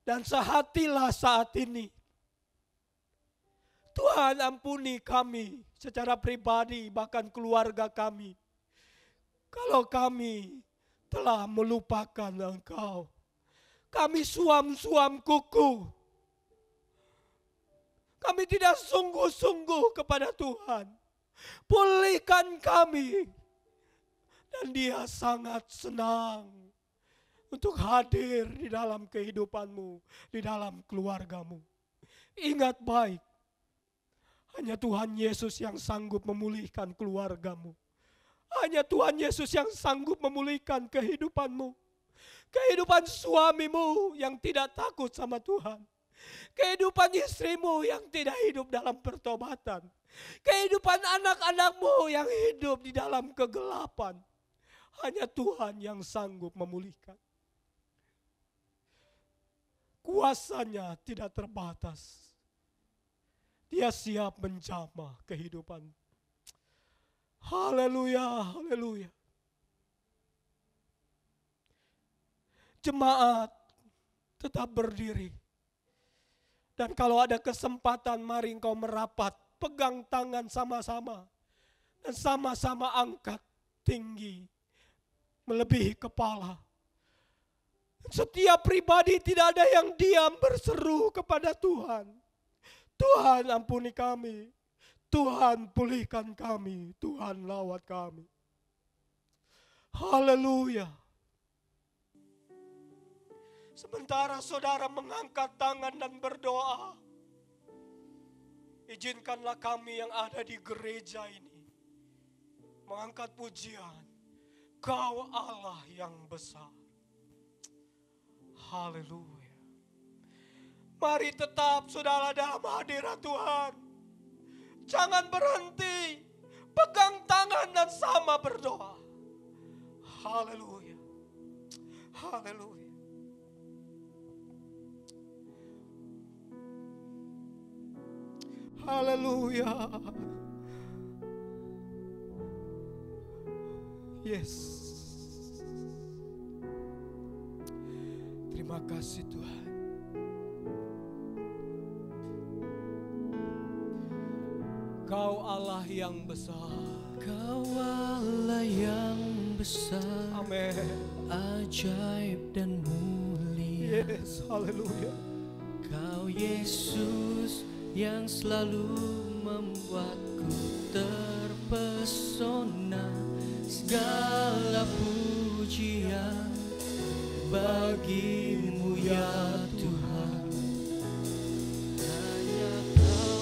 Dan sehatilah saat ini. Tuhan, ampuni kami secara pribadi, bahkan keluarga kami. Kalau kami telah melupakan Engkau. Kami suam-suam kuku. Kami tidak sungguh-sungguh kepada Tuhan. Pulihkan kami. Dan Dia sangat senang untuk hadir di dalam kehidupanmu, di dalam keluargamu. Ingat baik, hanya Tuhan Yesus yang sanggup memulihkan keluargamu. Hanya Tuhan Yesus yang sanggup memulihkan kehidupanmu. Kehidupan suamimu yang tidak takut sama Tuhan. Kehidupan istrimu yang tidak hidup dalam pertobatan. Kehidupan anak-anakmu yang hidup di dalam kegelapan. Hanya Tuhan yang sanggup memulihkan. Kuasanya tidak terbatas. Dia siap menjamah kehidupan. Haleluya, haleluya. Jemaat tetap berdiri. Dan kalau ada kesempatan, mari engkau merapat, pegang tangan sama-sama. Dan sama-sama angkat tinggi, melebihi kepala. Setiap pribadi tidak ada yang diam berseru kepada Tuhan. Tuhan ampuni kami, Tuhan pulihkan kami, Tuhan lawat kami. Haleluya. Sementara saudara mengangkat tangan dan berdoa, izinkanlah kami yang ada di gereja ini mengangkat pujian. Kau Allah yang besar. Haleluya. Mari tetap saudara dalam hadirat Tuhan. Jangan berhenti. Pegang tangan dan sama berdoa. Haleluya. Haleluya. Haleluya. Yes. Terima kasih Tuhan. Kau Allah yang besar. Kau Allah yang besar. Amin. Ajaib dan mulia. Yes, haleluya. Kau Yesus yang selalu membuatku terpesona. Segala pujian bagimu ya Tuhan.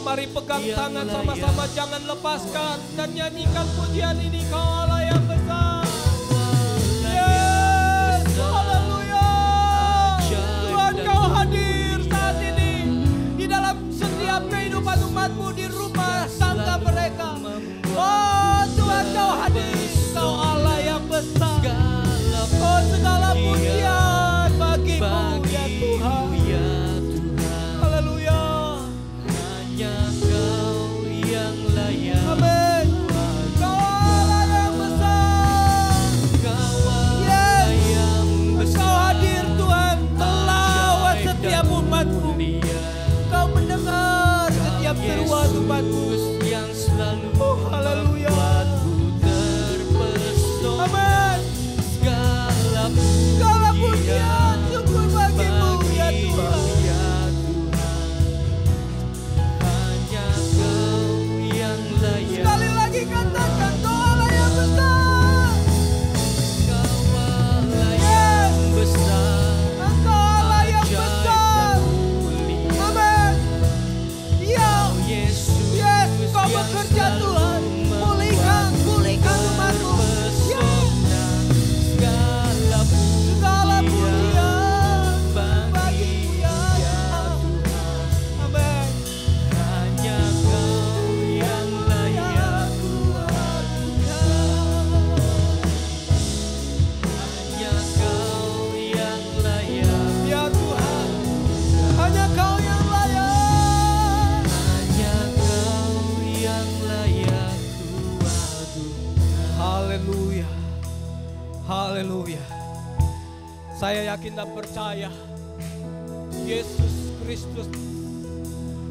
Mari pegang tangan sama-sama, jangan lepaskan dan nyanyikan pujian ini. Kau Allah yang besar. Yes, haleluya. Tuhan, kau hadir saat ini di dalam setiap kehidupan umatmu, di rumah tangga mereka. Oh Tuhan, kau hadir. Kau Allah yang besar. Oh, segala pujian bagimu ya Tuhan. Haleluya. Hanya Kau yang layak. Amin. Kau Allah yang besar. Kau Allah yang besar. Kau hadir Tuhan, melawat setiap umatmu. Kau mendengar setiap seruan umatmu. Yang selalu haleluya. membuatku terpesona. Amin. Segala pujian syukur bagimu ya Tuhan. Hanya Kau yang layak. Sekali lagi katakan, Kau Allah yang besar. Kau Allah yang besar. Engkau Allah yang besar. Amin. Ya, Yesus, yes, Kau bekerja Tuhan. Pulihkan umatmu. Segala pujian bagimu ya Tuhan. Amin. Hanya Kau yang layak. Hanya Kau yang layak. Ya Tuhan, hanya Kau yang layak. Hanya Kau yang layak ku adukan. Haleluya. Haleluya. Saya yakin dan percaya Yesus Kristus,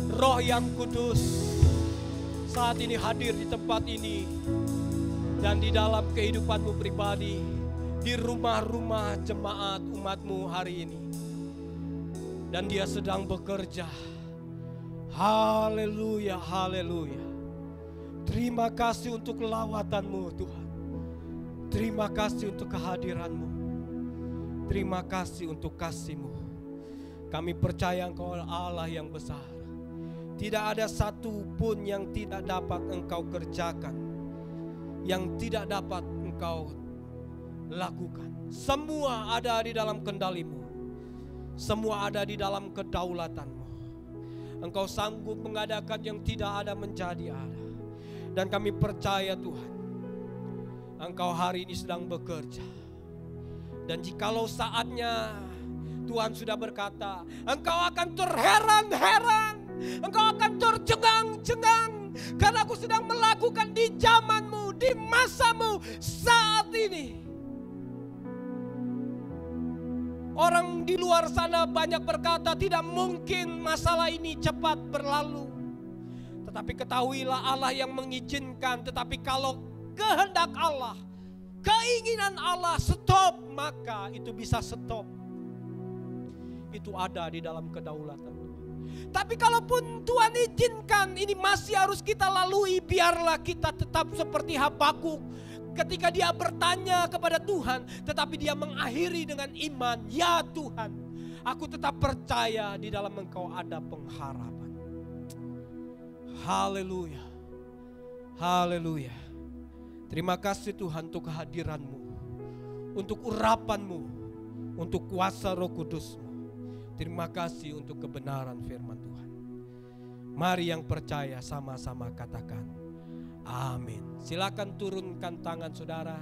Roh yang Kudus saat ini hadir di tempat ini dan di dalam kehidupanmu pribadi, di rumah-rumah jemaat umatmu hari ini. Dan Dia sedang bekerja. Haleluya, haleluya. Terima kasih untuk lawatanmu Tuhan. Terima kasih untuk kehadiranmu. Terima kasih untuk kasih-Mu. Kami percaya Engkau Allah yang besar. Tidak ada satu pun yang tidak dapat Engkau kerjakan, yang tidak dapat Engkau lakukan. Semua ada di dalam kendali-Mu. Semua ada di dalam kedaulatan-Mu. Engkau sanggup mengadakan yang tidak ada menjadi ada. Dan kami percaya Tuhan, Engkau hari ini sedang bekerja. Dan jikalau saatnya Tuhan sudah berkata, engkau akan terheran-heran, engkau akan tercengang-cengang, karena aku sedang melakukan di zamanmu, di masamu saat ini. Orang di luar sana banyak berkata tidak mungkin masalah ini cepat berlalu. Tetapi ketahuilah Allah yang mengizinkan. Tetapi kalau kehendak Allah, keinginan Allah stop, maka itu bisa stop. Itu ada di dalam kedaulatan Tuhan. Tapi kalaupun Tuhan izinkan ini masih harus kita lalui, biarlah kita tetap seperti Habakuk. Ketika dia bertanya kepada Tuhan, tetapi dia mengakhiri dengan iman. Ya Tuhan, aku tetap percaya di dalam Engkau ada pengharapan. Haleluya. Haleluya. Terima kasih Tuhan untuk kehadiran-Mu, untuk urapan-Mu, untuk kuasa Roh Kudus-Mu. Terima kasih untuk kebenaran firman Tuhan. Mari yang percaya sama-sama katakan amin. Silakan turunkan tangan saudara.